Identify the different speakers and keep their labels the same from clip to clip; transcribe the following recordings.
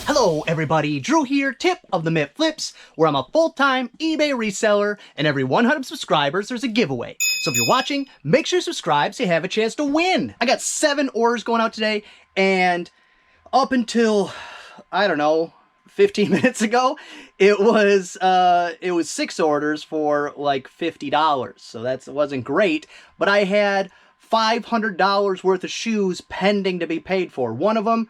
Speaker 1: Hello everybody, Drew here, tip of the Myth Flips, where I'm a full-time eBay reseller, and every 100 subscribers there's a giveaway. So if you're watching, make sure you subscribe so you have a chance to win. I got 7 orders going out today, and up until, I don't know, 15 minutes ago, it was 6 orders for like $50. So it wasn't great, but I had $500 worth of shoes pending to be paid for. One of them,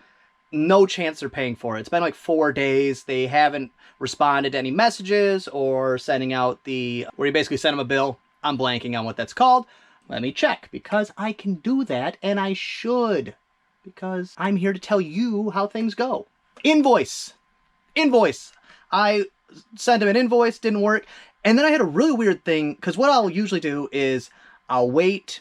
Speaker 1: no chance they're paying for it. It's been like 4 days. They haven't responded to any messages or sending out where you basically send them a bill. I'm blanking on what that's called. Let me check, because I can do that, and I should, because I'm here to tell you how things go. Invoice. I sent him an invoice, didn't work. And then I had a really weird thing, because what I'll usually do is I'll wait,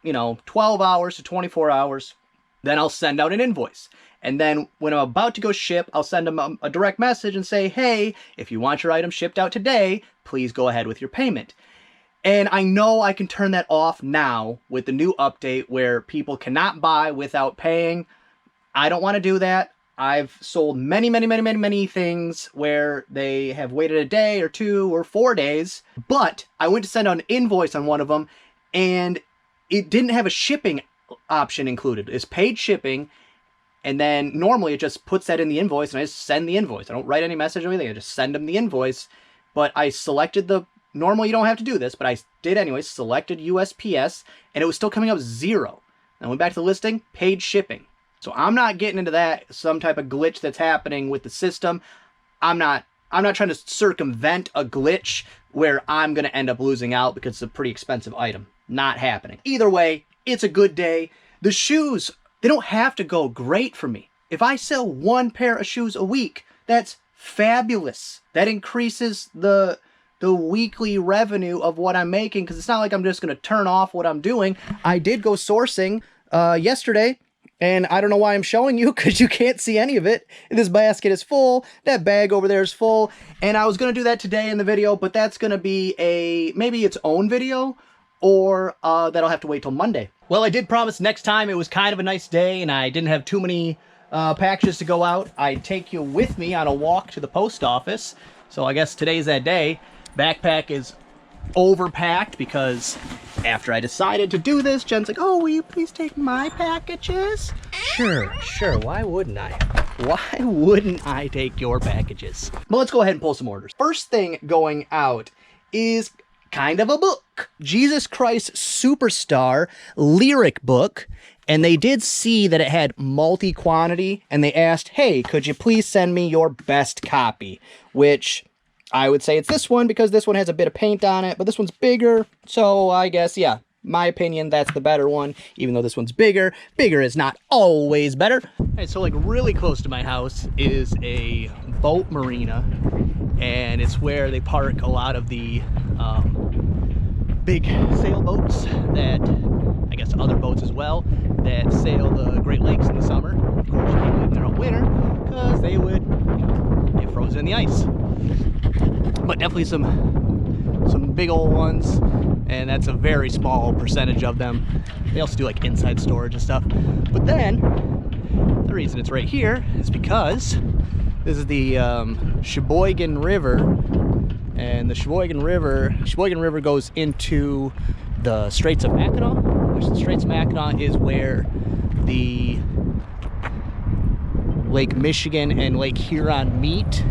Speaker 1: 12 hours to 24 hours. Then I'll send out an invoice. And then when I'm about to go ship, I'll send them a direct message and say, hey, if you want your item shipped out today, please go ahead with your payment. And I know I can turn that off now with the new update where people cannot buy without paying. I don't want to do that. I've sold many things where they have waited a day or 2 or 4 days. But I went to send out an invoice on one of them, and it didn't have a shipping option included. It's paid shipping. And then normally it just puts that in the invoice, and I just send the invoice. I don't write any message or anything. I just send them the invoice. But I selected normally you don't have to do this, but I did anyway, selected USPS, and it was still coming up 0. I went back to the listing, paid shipping. So I'm not getting into that, some type of glitch that's happening with the system. I'm not trying to circumvent a glitch where I'm going to end up losing out because it's a pretty expensive item. Not happening. Either way, it's a good day. The shoes, they don't have to go great for me. If I sell 1 pair of shoes a week, that's fabulous. That increases the weekly revenue of what I'm making, because it's not like I'm just going to turn off what I'm doing. I did go sourcing yesterday, and I don't know why I'm showing you, because you can't see any of it. This basket is full. That bag over there is full. And I was going to do that today in the video, but that's going to be maybe its own video, or that'll have to wait till Monday. Well, I did promise next time it was kind of a nice day and I didn't have too many packages to go out, I'd take you with me on a walk to the post office. So I guess today's that day. Backpack is overpacked because after I decided to do this, Jen's like, oh, will you please take my packages? Sure, why wouldn't I? Why wouldn't I take your packages? Well, let's go ahead and pull some orders. First thing going out is kind of a book. Jesus Christ Superstar lyric book. And they did see that it had multi-quantity, and they asked, hey, could you please send me your best copy? Which I would say it's this one, because this one has a bit of paint on it, but this one's bigger. So I guess, yeah, my opinion, that's the better one, even though this one's bigger. Bigger is not always better. All right, so like really close to my house is a boat marina, and it's where they park a lot of the big sailboats that, I guess other boats as well, that sail the Great Lakes in the summer. Of course, you can't leave them there all winter, because they would get frozen in the ice. But definitely some big old ones, and that's a very small percentage of them. They also do like inside storage and stuff. But then, the reason it's right here is because this is the Sheboygan River, and the Sheboygan River goes into the Straits of Mackinac, which the Straits of Mackinac is where the Lake Michigan and Lake Huron meet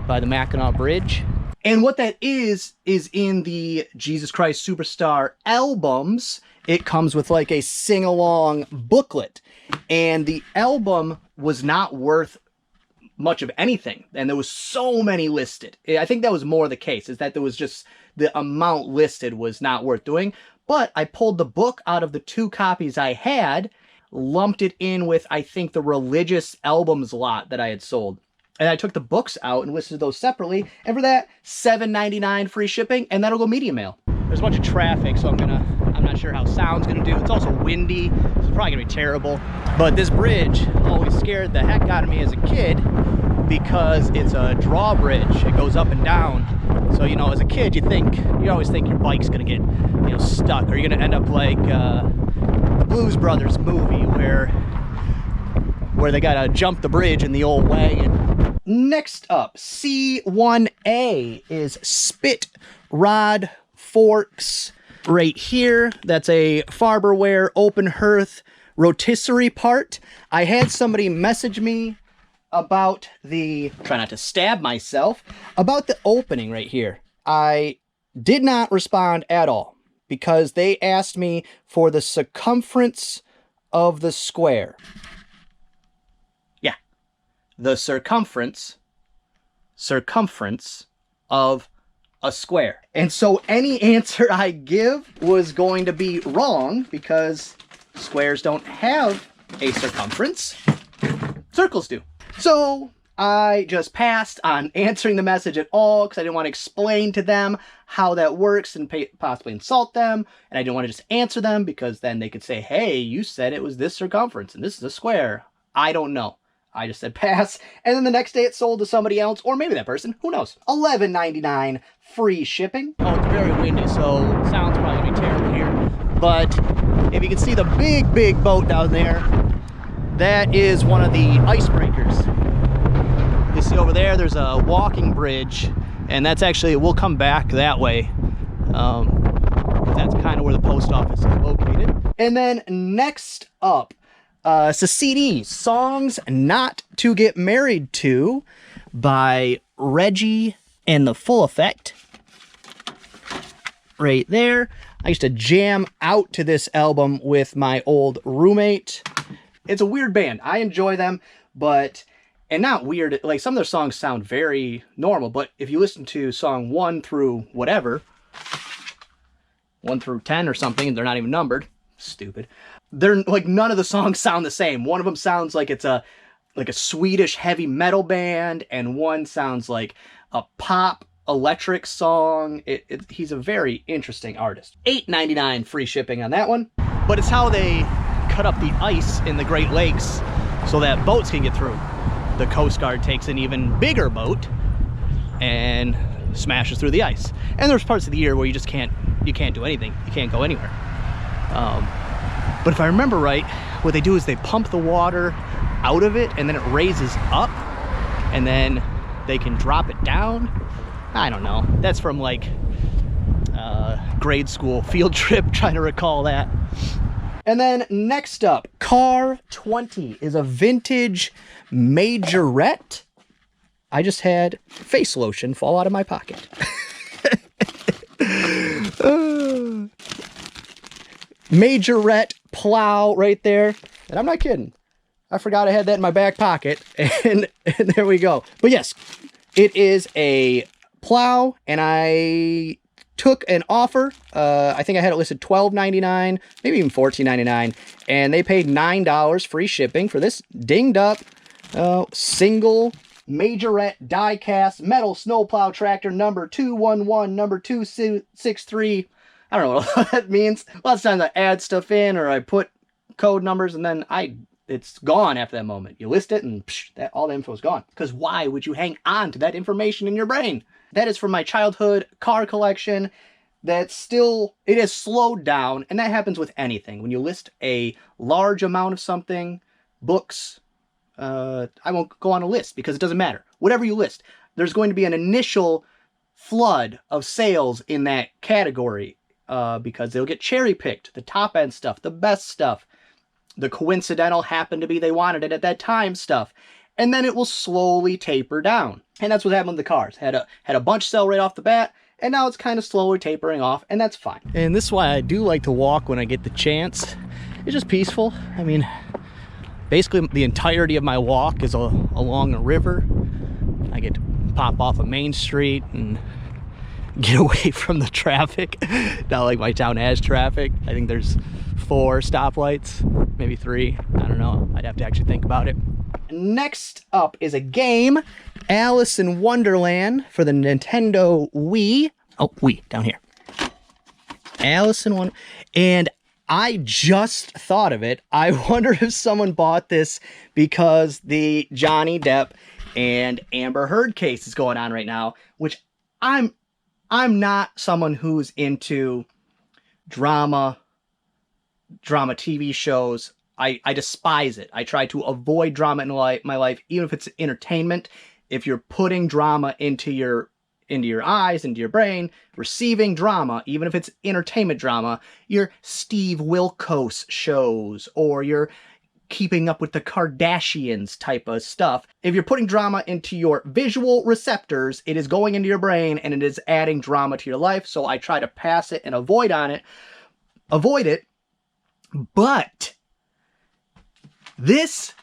Speaker 1: by the Mackinac Bridge. And what that is in the Jesus Christ Superstar albums, it comes with like a sing-along booklet. And the album was not worth much of anything, and there was so many listed. I think that was more the case, is that there was just the amount listed was not worth doing. But I pulled the book out of the 2 copies I had, lumped it in with, I think, the religious albums lot that I had sold. And I took the books out and listed those separately, and for that, $7.99 free shipping, and that'll go media mail. There's a bunch of traffic, so I'm not sure how sound's gonna do. It's also windy, so it's probably gonna be terrible. But this bridge always scared the heck out of me as a kid, because it's a drawbridge. It goes up and down. So, as a kid, you always think your bike's gonna get, stuck, or you're gonna end up like the Blues Brothers movie, where where they gotta jump the bridge in the old wagon. Next up, C1A is Spit Rod Forks. Right here, that's a Farberware open hearth rotisserie part. I had somebody message me about the, try not to stab myself, about the opening right here. I did not respond at all because they asked me for the circumference of the square. Yeah, the circumference of a square. And so any answer I give was going to be wrong because squares don't have a circumference. Circles do. So I just passed on answering the message at all because I didn't want to explain to them how that works and possibly insult them. And I didn't want to just answer them because then they could say, hey, you said it was this circumference and this is a square. I don't know. I just said pass. And then the next day it sold to somebody else, or maybe that person, who knows. $11.99 free shipping. Oh, it's very windy, so sound's probably gonna be terrible here. But if you can see the big boat down there, that is one of the icebreakers. You see over there, there's a walking bridge, and that's actually, we'll come back that way. That's kind of where the post office is located. And then next up, it's a CD, Songs Not to Get Married To by Reggie and the Full Effect. Right there. I used to jam out to this album with my old roommate. It's a weird band. I enjoy them, but, and not weird, like some of their songs sound very normal, but if you listen to song 1 through whatever, 1 through 10 or something, they're not even numbered. Stupid. They're like, none of the songs sound the same. One of them sounds like it's a Swedish heavy metal band, and one sounds like a pop electric song. He's a very interesting artist. $8.99 free shipping on that one. But it's how they cut up the ice in the Great Lakes so that boats can get through. The Coast Guard takes an even bigger boat and smashes through the ice. And there's parts of the year where you can't do anything. You can't go anywhere. But if I remember right, what they do is they pump the water out of it and then it raises up and then they can drop it down. I don't know. That's from like grade school field trip, trying to recall that. And then next up, Car 20 is a vintage majorette. I just had face lotion fall out of my pocket. Majorette plow right there. And I'm not kidding. I forgot I had that in my back pocket. And there we go. But yes, it is a plow, and I took an offer. I think I had it listed $12.99, maybe even $14.99, and they paid $9 free shipping for this dinged up single majorette die-cast metal snowplow tractor number 211, number 263. I don't know what that means. Lots of times I add stuff in or I put code numbers and then it's gone after that moment. You list it and psh, all the info is gone. Because why would you hang on to that information in your brain? That is from my childhood car collection. That's still, it has slowed down, and that happens with anything. When you list a large amount of something, books, I won't go on a list because it doesn't matter. Whatever you list, there's going to be an initial flood of sales in that category because they'll get cherry picked, the top end stuff, the best stuff, the coincidental happened to be they wanted it at that time stuff, and then it will slowly taper down. And that's what happened with the cars. Had a bunch sell right off the bat, and now it's kind of slowly tapering off, and that's fine. And this is why I do like to walk when I get the chance. It's just peaceful. I mean, basically the entirety of my walk is along a river. I get to pop off of Main Street and get away from the traffic. Not like my town has traffic. I think there's 4 stoplights, maybe 3. I don't know. I'd have to actually think about it. Next up is a game, Alice in Wonderland for the Nintendo Wii. Oh, Wii, down here. Alice in Wonderland. And I just thought of it. I wonder if someone bought this because the Johnny Depp and Amber Heard case is going on right now, which I'm not someone who's into drama TV shows. I despise it. I try to avoid drama in my life, even if it's entertainment. If you're putting drama into your eyes, into your brain, receiving drama, even if it's entertainment drama, your Steve Wilkos shows, or your Keeping Up with the Kardashians type of stuff. If you're putting drama into your visual receptors, it is going into your brain and it is adding drama to your life. So I try to pass it and avoid it. But this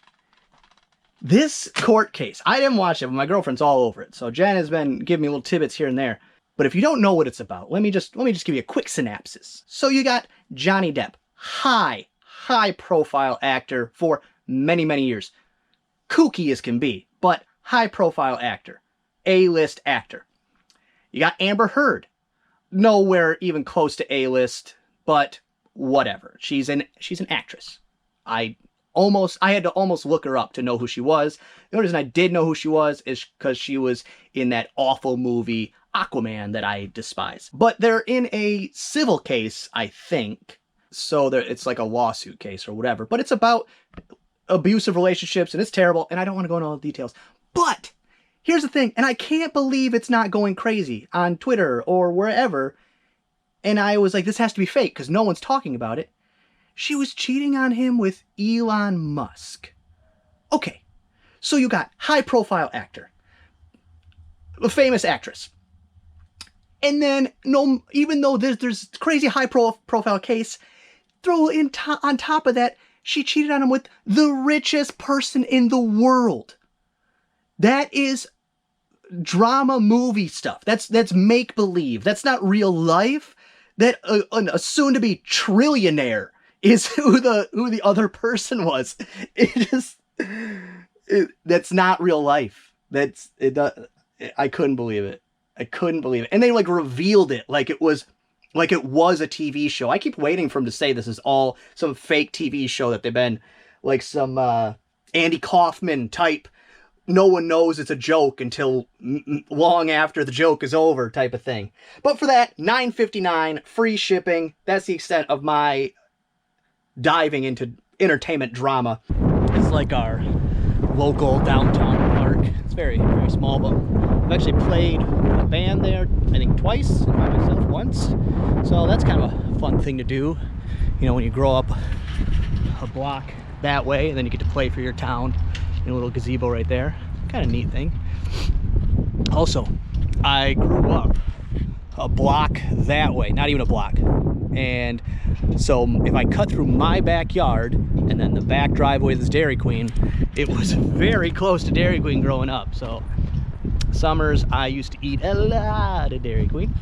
Speaker 1: court case, I didn't watch it, but my girlfriend's all over it. So Jen has been giving me little tidbits here and there. But if you don't know what it's about, let me just give you a quick synopsis. So you got Johnny Depp, high profile actor for many, many years. Kooky as can be, but high profile actor. A-list actor. You got Amber Heard. Nowhere even close to A-list, but whatever. She's an actress. I had to almost look her up to know who she was. The only reason I did know who she was is because she was in that awful movie Aquaman that I despise. But they're in a civil case, I think. So it's like a lawsuit case or whatever. But it's about abusive relationships, and it's terrible, and I don't want to go into all the details. But here's the thing, and I can't believe it's not going crazy on Twitter or wherever. And I was like, this has to be fake because no one's talking about it. She was cheating on him with Elon Musk. Okay, so you got high-profile actor, a famous actress. And then, no, even though there's crazy high-profile case, throw in on top of that, she cheated on him with the richest person in the world. That is drama movie stuff. That's make-believe. That's not real life. That a soon-to-be trillionaire is who the other person was. That's not real life. I couldn't believe it. I couldn't believe it. And they like revealed it like it was a TV show. I keep waiting for him to say this is all some fake TV show that they've been like some Andy Kaufman type. No one knows it's a joke until long after the joke is over type of thing. But for that, $9.59, free shipping. That's the extent of my diving into entertainment drama. It's like our local downtown park. It's very, very small, but I've actually played with a band there, I think twice, and by myself once. So that's kind of a fun thing to do. You know, when you grow up a block that way, and then you get to play for your town in a little gazebo right there. Kind of neat thing. Also, I grew up a block that way, not even a block. And so if I cut through my backyard and then the back driveway of this Dairy Queen, it was very close to Dairy Queen growing up. So summers, I used to eat a lot of Dairy Queen.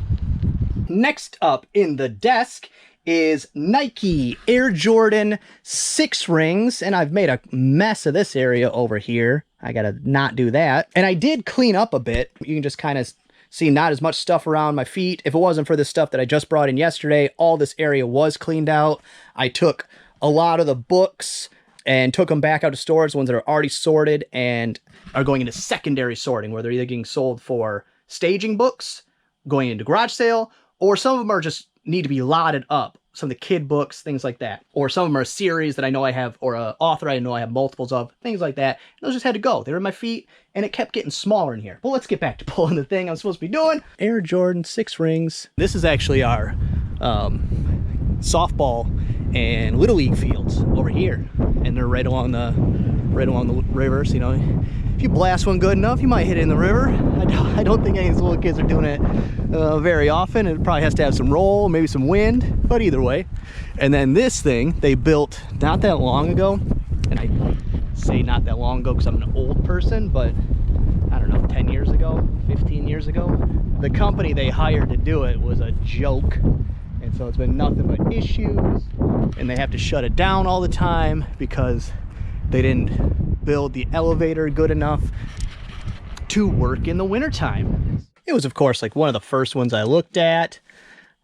Speaker 1: Next up in the desk is Nike Air Jordan 6 rings, and I've made a mess of this area over here. I gotta not do that. And I did clean up a bit. You can just kind of see not as much stuff around my feet. If it wasn't for this stuff that I just brought in yesterday, all this area was cleaned out. I took a lot of the books and took them back out to storage, the ones that are already sorted and are going into secondary sorting, where they're either getting sold for staging books, going into garage sale, or some of them are just need to be lotted up. Some of the kid books, things like that. Or some of them are a series that I know I have, or an author I know I have multiples of, things like that. And those just had to go. They were in my feet, and it kept getting smaller in here. Well, let's get back to pulling the thing I'm supposed to be doing. Air Jordan 6 rings. This is actually our softball and Little League fields over here. And they're right along the rivers, you know. If you blast one good enough, you might hit it in the river. I don't think any of these little kids are doing it very often. It probably has to have some roll, maybe some wind, but either way. And then this thing they built not that long ago, and I say not that long ago because I'm an old person, but I don't know, 10 years ago, 15 years ago. The company they hired to do it was a joke, and so it's been nothing but issues, and they have to shut it down all the time because they didn't build the elevator good enough to work in the wintertime. It was, of course, like one of the first ones I looked at.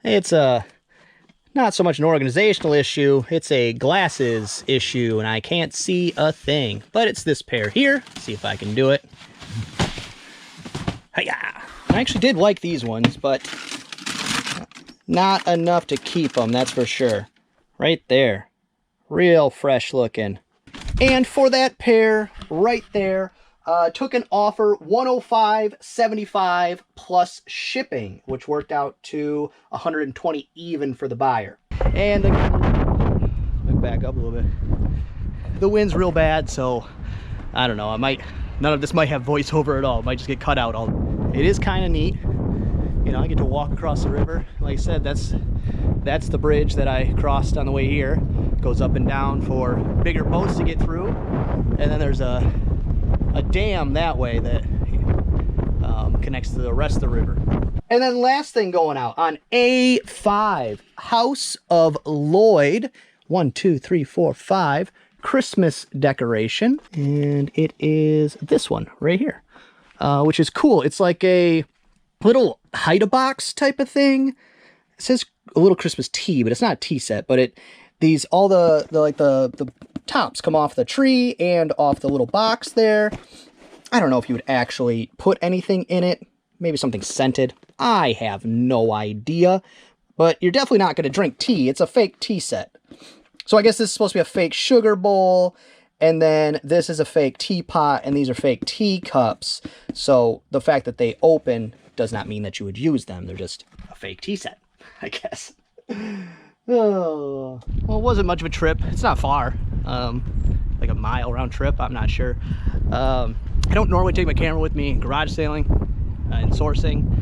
Speaker 1: It's not so much an organizational issue, it's a glasses issue, and I can't see a thing. But it's this pair here. Let's see if I can do it. Hiya! I actually did like these ones, but not enough to keep them, that's for sure. Right there. Real fresh looking. And for that pair right there, took an offer $105.75 plus shipping, which worked out to $120 even for the buyer. And let me back up a little bit. The wind's real bad, so I don't know. None of this might have voiceover at all. It might just get cut out. It is kind of neat. You know, I get to walk across the river. Like I said, that's the bridge that I crossed on the way here. It goes up and down for bigger boats to get through. And then there's a dam that way that connects to the rest of the river. And then last thing going out on A5, House of Lloyd, 1, 2, 3, 4, 5, Christmas decoration. And it is this one right here, which is cool. It's like a little hide-a-box type of thing. It says a little Christmas tea, but it's not a tea set, but all the tops come off the tree and off the little box there. I don't know if you would actually put anything in it. Maybe something scented. I have no idea. But you're definitely not going to drink tea. It's a fake tea set. So I guess this is supposed to be a fake sugar bowl. And then this is a fake teapot. And these are fake teacups. So the fact that they open does not mean that you would use them. They're just a fake tea set, I guess. Oh. Well, it wasn't much of a trip. It's not far. Like a mile round trip. I'm not sure. I don't normally take my camera with me garage sailing and sourcing.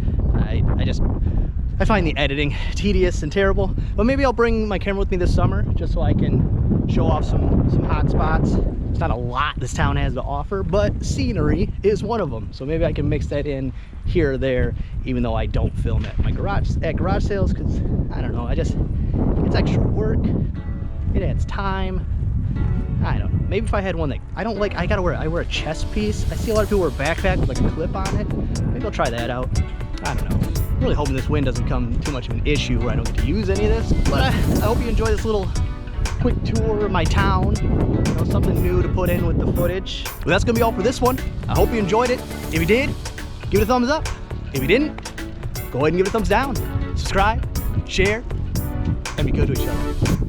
Speaker 1: I find the editing tedious and terrible, but maybe I'll bring my camera with me this summer just so I can show off some hot spots. There's not a lot this town has to offer, but scenery is one of them. So maybe I can mix that in here or there, even though I don't film at my garage sales, because I don't know, it's extra work. It adds time. I don't know. Maybe if I had one that I don't like, I wear a chest piece. I see a lot of people wear a backpack with like a clip on it. Maybe I'll try that out. I don't know. I'm really hoping this wind doesn't become too much of an issue where I don't get to use any of this. But I hope you enjoy this little quick tour of my town. You know, something new to put in with the footage. But that's gonna be all for this one. I hope you enjoyed it. If you did, give it a thumbs up. If you didn't, go ahead and give it a thumbs down. Subscribe, share, and be good to each other.